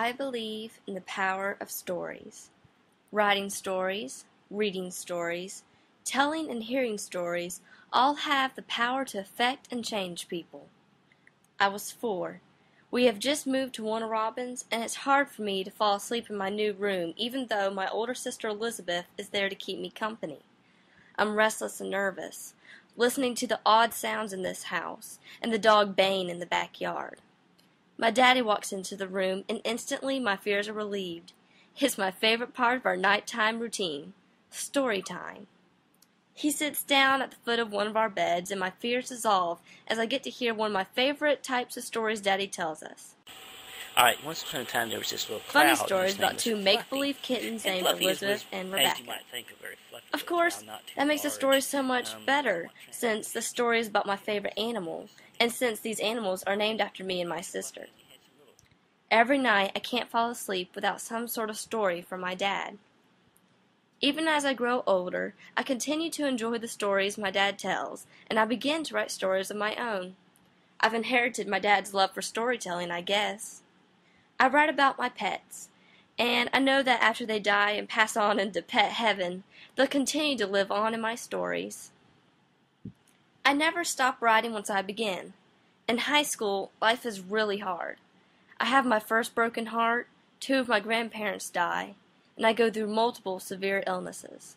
I believe in the power of stories. Writing stories, reading stories, telling and hearing stories all have the power to affect and change people. I was 4. We have just moved to Warner Robins, and it's hard for me to fall asleep in my new room even though my older sister Elizabeth is there to keep me company. I'm restless and nervous, listening to the odd sounds in this house and the dog baying in the backyard. My daddy walks into the room, and instantly my fears are relieved. It's my favorite part of our nighttime routine, story time. He sits down at the foot of one of our beds, and my fears dissolve as I get to hear one of my favorite types of stories Daddy tells us. All right, once upon a time there was this little cloud. Funny stories about 2 make-believe kittens named Elizabeth and Rebecca. Of course, that makes the story so much better, since the story is about my favorite animal, and since these animals are named after me and my sister. Every night I can't fall asleep without some sort of story from my dad. Even as I grow older, I continue to enjoy the stories my dad tells, and I begin to write stories of my own. I've inherited my dad's love for storytelling, I guess. I write about my pets, and I know that after they die and pass on into pet heaven, they'll continue to live on in my stories. I never stop writing once I begin. In high school, life is really hard. I have my first broken heart, 2 of my grandparents die, and I go through multiple severe illnesses.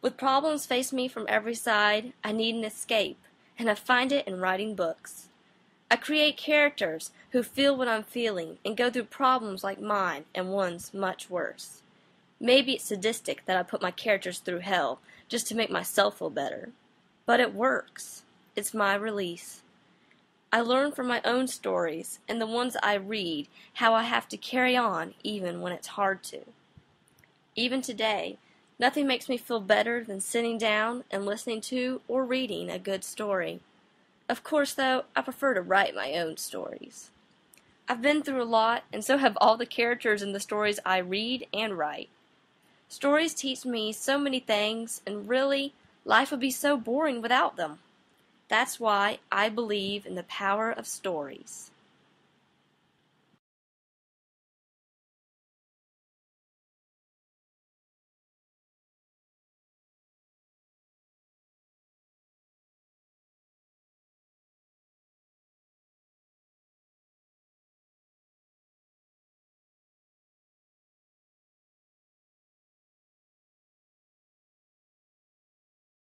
With problems facing me from every side, I need an escape, and I find it in writing books. I create characters who feel what I'm feeling and go through problems like mine and ones much worse. Maybe it's sadistic that I put my characters through hell just to make myself feel better. But it works. It's my release. I learn from my own stories and the ones I read how I have to carry on even when it's hard to. Even today, nothing makes me feel better than sitting down and listening to or reading a good story. Of course, though, I prefer to write my own stories. I've been through a lot, and so have all the characters in the stories I read and write. Stories teach me so many things, and really, life would be so boring without them. That's why I believe in the power of stories.